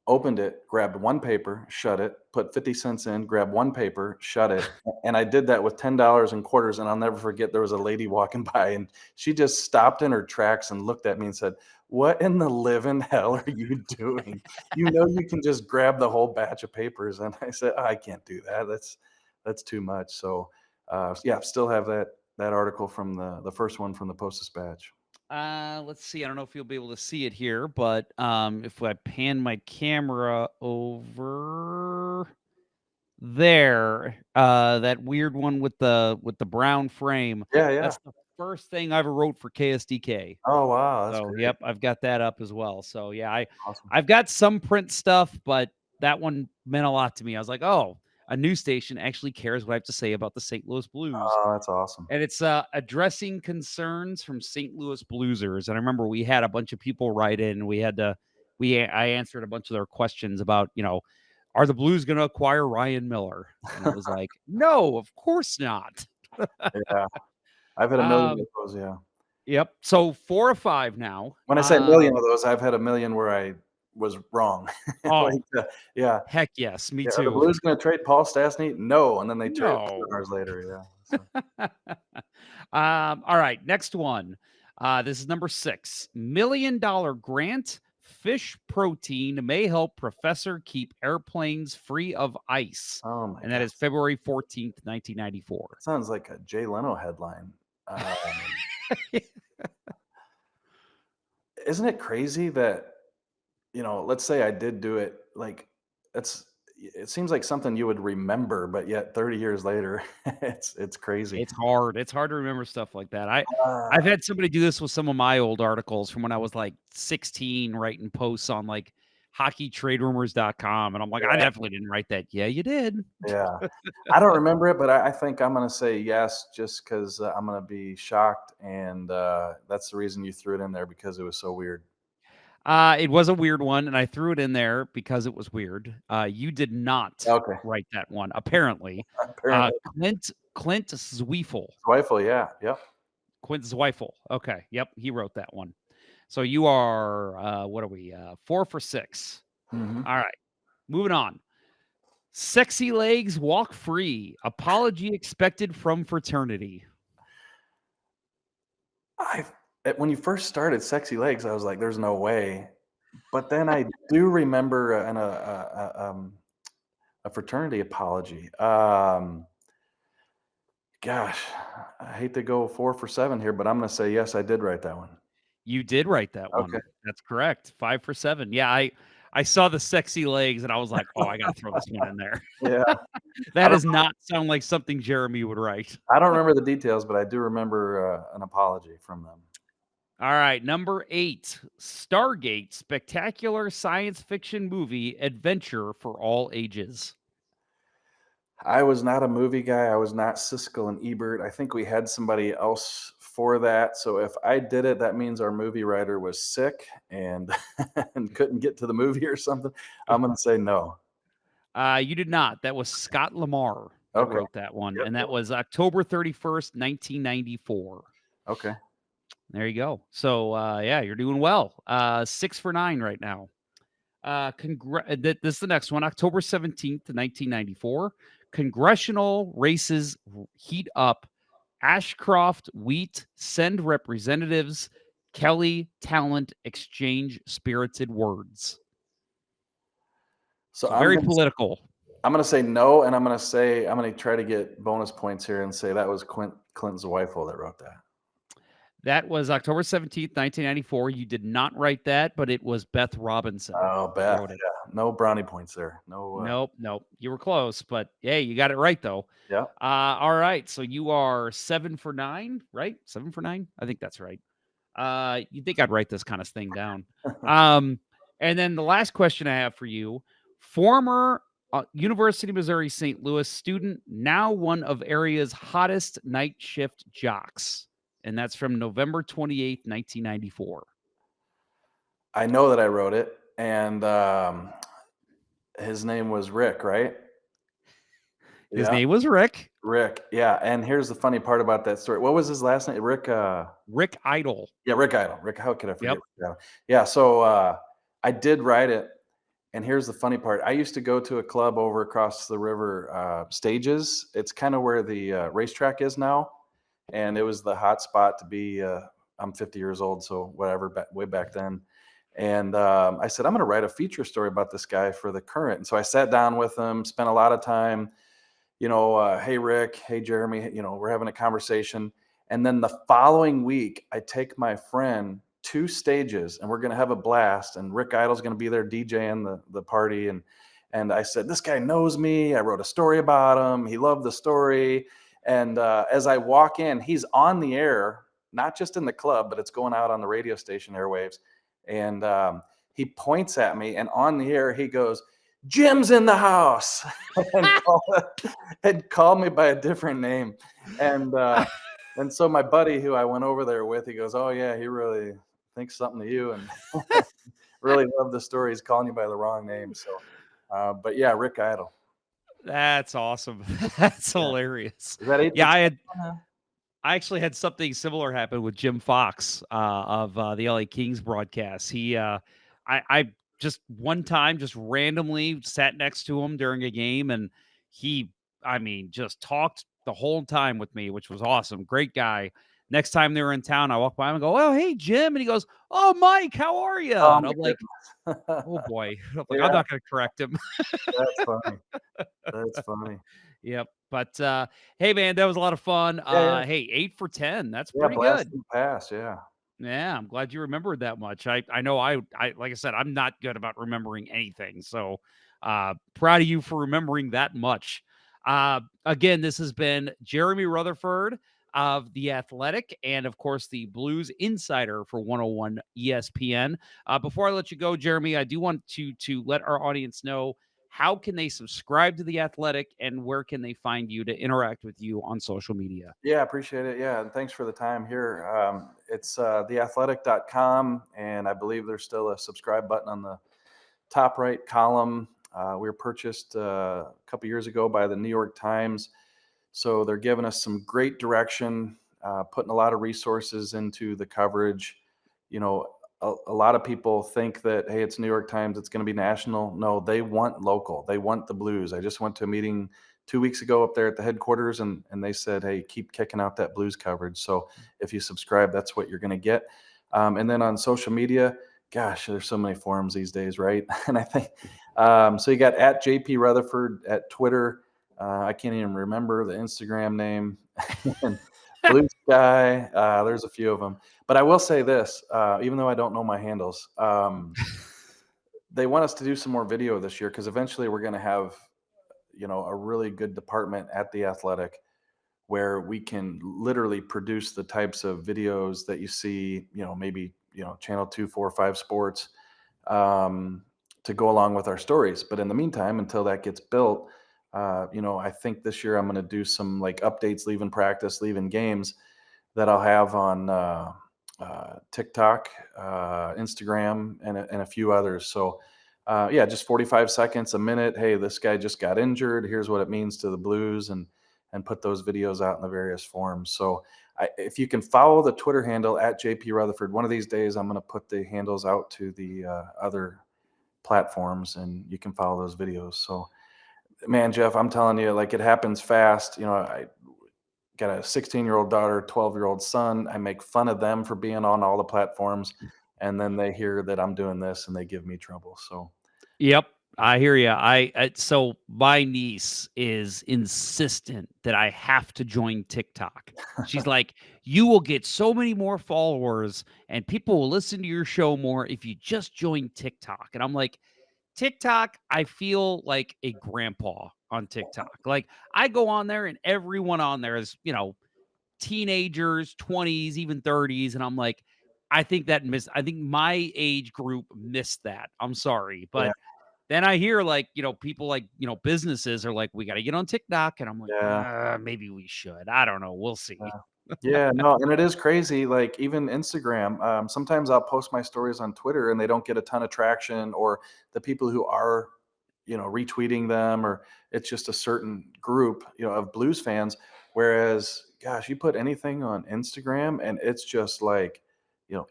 opened it, grabbed one paper, shut it, put 50 cents in, grabbed one paper, shut it. And I did that with $10 in quarters. And I'll never forget, there was a lady walking by and she just stopped in her tracks and looked at me and said, "What in the living hell are you doing? You know, you can just grab the whole batch of papers." And I said, "I can't do that. That's too much." So still have that article from the first one from the Post-Dispatch. Let's see. I don't know if you'll be able to see it here, but if I pan my camera over there, that weird one with the brown frame. Yeah. That's the first thing I ever wrote for KSDK. Oh wow. That's great. Yep, I've got that up as well. So yeah, Awesome. I've got some print stuff, but that one meant a lot to me. I was like, oh, a news station actually cares what I have to say about the St. Louis Blues. Oh, that's awesome. And it's addressing concerns from St. Louis Bluesers. And I remember we had a bunch of people write in. I answered a bunch of their questions about, are the Blues going to acquire Ryan Miller? And it was like, no, of course not. Yeah. I've had a million of those, yeah. Yep. So 4 or 5 now. When I say a million of those, I've had a million where I was wrong. Oh, yeah. Heck yes, me Are the too. Blues going to trade Paul Stastny? No, and then they trade 2 hours later. Yeah. So. All right, next one. This is number 6. $1 million grant. Fish protein may help professor keep airplanes free of ice. Oh my! And that is February 14th, 1994. Sounds like a Jay Leno headline. Isn't it crazy that, let's say I did do it, like it seems like something you would remember, but yet 30 years later, it's crazy. It's hard. It's hard to remember stuff like that. I've had somebody do this with some of my old articles from when I was like 16, writing posts on like hockeytraderumors.com. And I'm like, I definitely didn't write that. Yeah, you did. Yeah. I don't remember it, but I think I'm going to say yes, just because I'm going to be shocked. And that's the reason you threw it in there, because it was so weird. It was a weird one, and I threw it in there because it was weird. You did not write that one, apparently. Clint Zweifel. Zweifel, yeah. Yep. Clint Zweifel. Okay. Yep. He wrote that one. So you are, what are we? 4 for 6. Mm-hmm. All right. Moving on. Sexy legs walk free. Apology expected from fraternity. When you first started Sexy Legs, I was like, there's no way. But then I do remember a fraternity apology. Gosh, I hate to go 4 for 7 here, but I'm going to say yes, I did write that one. You did write that one. Okay. That's correct. 5 for 7. Yeah, I saw the sexy legs and I was like, oh, I got to throw this one in there. Yeah. That does not sound like something Jeremy would write. I don't remember the details, but I do remember an apology from them. All right, number 8, Stargate, spectacular science fiction movie adventure for all ages. I was not a movie guy. I was not Siskel and Ebert. I think we had somebody else for that. So if I did it, that means our movie writer was sick and and couldn't get to the movie or something. I'm going to say no. You did not. That was Scott Lamar that Okay. wrote that one, Yep, and that yep. was October 31st, 1994. Okay. There you go. So, yeah, you're doing well. 6 for 9 right now. This is the next one, October 17th, 1994. Congressional races heat up. Ashcroft, Wheat, send representatives. Kelly, talent, exchange spirited words. So very political. I'm going to say no, and I'm going to try to get bonus points here and say that was Clint Zweifel that wrote that. That was October 17th, 1994. You did not write that, but it was Beth Robinson. Oh, Beth. Yeah. No brownie points there. No. Nope. You were close, but hey, you got it right though. Yeah. All right. So you are 7 for 9, right? 7 for 9? I think that's right. You'd think I'd write this kind of thing down. And then the last question I have for you, former University of Missouri St. Louis student, now one of area's hottest night shift jocks. And that's from November 28th, 1994. I know that I wrote it, and his name was Rick, right? His name was Rick. Rick, yeah. And here's the funny part about that story. What was his last name? Rick Idle. Yeah, Rick Idle. Rick, how could I forget? Yep. Rick Idle? Yeah, so I did write it, and here's the funny part. I used to go to a club over across the river, Stages. It's kind of where the racetrack is now, and it was the hot spot to be. I'm 50 years old, so whatever, way back then. And I said, I'm going to write a feature story about this guy for the Current. And so I sat down with him, spent a lot of time, hey, Rick, hey, Jeremy, we're having a conversation. And then the following week, I take my friend to Stages, and we're going to have a blast. And Rick Idle's going to be there DJing the party. And I said, this guy knows me. I wrote a story about him. He loved the story. And as I walk in, he's on the air, not just in the club, but it's going out on the radio station airwaves. And he points at me, and on the air, he goes, Jim's in the house, and called me by a different name. And so my buddy who I went over there with, he goes, oh, yeah, he really thinks something of you and really loved the story. He's calling you by the wrong name. So, but yeah, Rick Idle. That's awesome. That's hilarious. Is that 8? Yeah, I actually had something similar happen with Jim Fox of the LA Kings broadcast. He, I just one time just randomly sat next to him during a game, and he, just talked the whole time with me, which was awesome. Great guy. Next time they were in town, I walk by him and go, oh, hey, Jim. And he goes, oh, Mike, how are you? Oh, and I'm like, oh, boy. I'm Yeah. I'm not going to correct him. That's funny. That's funny. Yep. But hey, man, that was a lot of fun. Yeah. Hey, 8 for 10. That's Yeah, pretty blast good. in the past, yeah. Yeah, I'm glad you remembered that much. I know I like I said, I'm not good about remembering anything. So proud of you for remembering that much. Again, this has been Jeremy Rutherford of The Athletic, and of course the Blues Insider for 101 ESPN. Before I let you go, Jeremy, I do want to let our audience know, how can they subscribe to The Athletic, and where can they find you to interact with you on social media? Yeah, appreciate it. Yeah, and thanks for the time here. It's theathletic.com, and I believe there's still a subscribe button on the top right column. We were purchased a couple years ago by the New York Times, so they're giving us some great direction, putting a lot of resources into the coverage. A lot of people think that, hey, it's New York Times, it's going to be national. No, they want local. They want the Blues. I just went to a meeting 2 weeks ago up there at the headquarters, and they said, hey, keep kicking out that Blues coverage. So if you subscribe, that's what you're going to get. And then on social media, gosh, there's so many forums these days, right? And I think, so you got at JP Rutherford at Twitter. I can't even remember the Instagram name. Blue Sky. There's a few of them. But I will say this, even though I don't know my handles, they want us to do some more video this year because eventually we're going to have, a really good department at The Athletic where we can literally produce the types of videos that you see, maybe, Channel 2, 4, 5 Sports, to go along with our stories. But in the meantime, until that gets built, I think this year I'm going to do some like updates, leaving practice, leaving games that I'll have on TikTok, Instagram, and a few others. So, just 45 seconds, a minute. Hey, this guy just got injured. Here's what it means to the Blues, and put those videos out in the various forms. So if you can follow the Twitter handle at JP Rutherford, one of these days I'm going to put the handles out to the other platforms, and you can follow those videos. So, man, Jeff, I'm telling you, like, it happens fast. I got a 16-year-old daughter, 12-year-old son. I make fun of them for being on all the platforms, and then they hear that I'm doing this and they give me trouble. So, Yep, I hear you. So my niece is insistent that I have to join TikTok. She's like, you will get so many more followers and people will listen to your show more if you just join TikTok. And I'm like, TikTok, I feel like a grandpa on TikTok. Like, I go on there and everyone on there is, teenagers, 20s, even 30s. And I'm like, I think my age group missed that. I'm sorry. But then I hear people businesses are like, we got to get on TikTok. And I'm like, maybe we should. I don't know. We'll see. Yeah, no, and it is crazy. Like, even Instagram, sometimes I'll post my stories on Twitter and they don't get a ton of traction, or the people who are, retweeting them, or it's just a certain group, of Blues fans. Whereas, gosh, you put anything on Instagram and it's just like,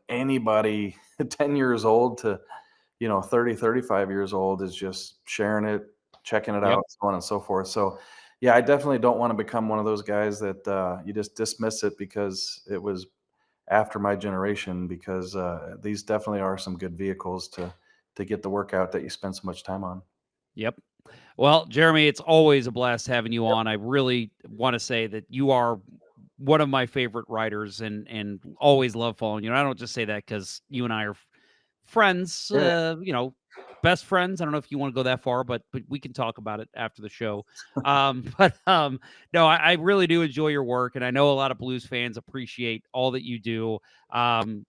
anybody 10 years old to, 30, 35 years old is just sharing it, checking it out, so on and so forth. So, yeah, I definitely don't want to become one of those guys that you just dismiss it because it was after my generation, because these definitely are some good vehicles to get the workout that you spend so much time on. Yep. Well, Jeremy, it's always a blast having you on. I really want to say that you are one of my favorite writers, and always love following you. And I don't just say that because you and I are friends, best friends. I don't know if you want to go that far, but we can talk about it after the show. No, I really do enjoy your work, and I know a lot of Blues fans appreciate all that you do.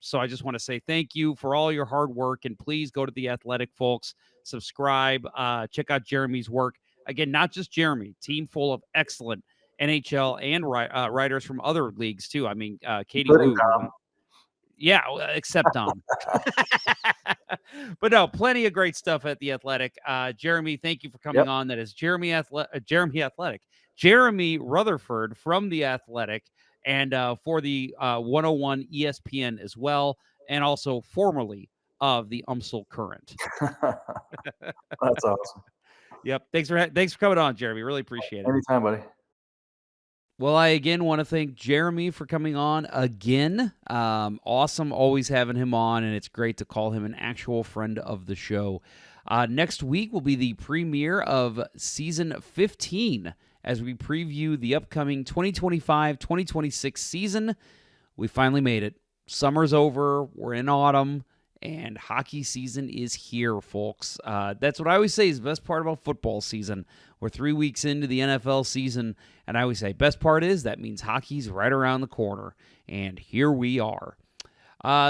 So I just want to say thank you for all your hard work, and please go to The Athletic, folks. Subscribe, check out Jeremy's work. Again, not just Jeremy, team full of excellent NHL and writers from other leagues too. I mean, Katie Wu. Yeah, except Dom. But no, plenty of great stuff at The Athletic. Jeremy, thank you for coming on. That is Jeremy Rutherford from The Athletic, and for the 101 ESPN as well, and also formerly of the UMSL Current. That's awesome. Yep. Thanks for coming on, Jeremy. Really appreciate it. Anytime, buddy. Well, I again want to thank Jeremy for coming on again. Awesome always having him on, and it's great to call him an actual friend of the show. Next week will be the premiere of Season 15 as we preview the upcoming 2025-2026 season. We finally made it. Summer's over. We're in autumn, and hockey season is here, folks. That's what I always say is the best part about football season. We're 3 weeks into the NFL season, and I always say best part is that means hockey's right around the corner, and here we are.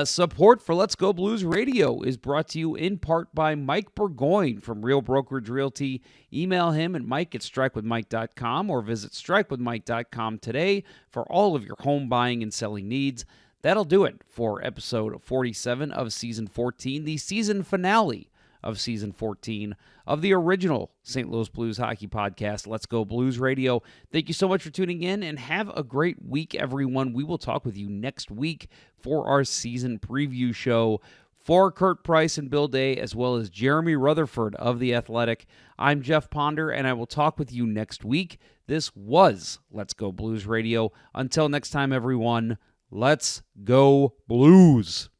Support for Let's Go Blues Radio is brought to you in part by Mike Burgoyne from Real Brokerage Realty. Email him at mike@strikewithmike.com or visit strikewithmike.com today for all of your home buying and selling needs. That'll do it for episode 47 of Season 14, the season finale of Season 14 of the original St. Louis Blues hockey podcast, Let's Go Blues Radio. Thank you so much for tuning in, and have a great week, everyone. We will talk with you next week for our season preview show. For Curt Price and Bill Day, as well as Jeremy Rutherford of The Athletic, I'm Jeff Ponder, and I will talk with you next week. This was Let's Go Blues Radio. Until next time, everyone, let's go Blues.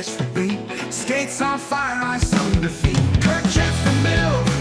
catch the beat. Skates on fire, ice on the feet. Curt Jeffenbill.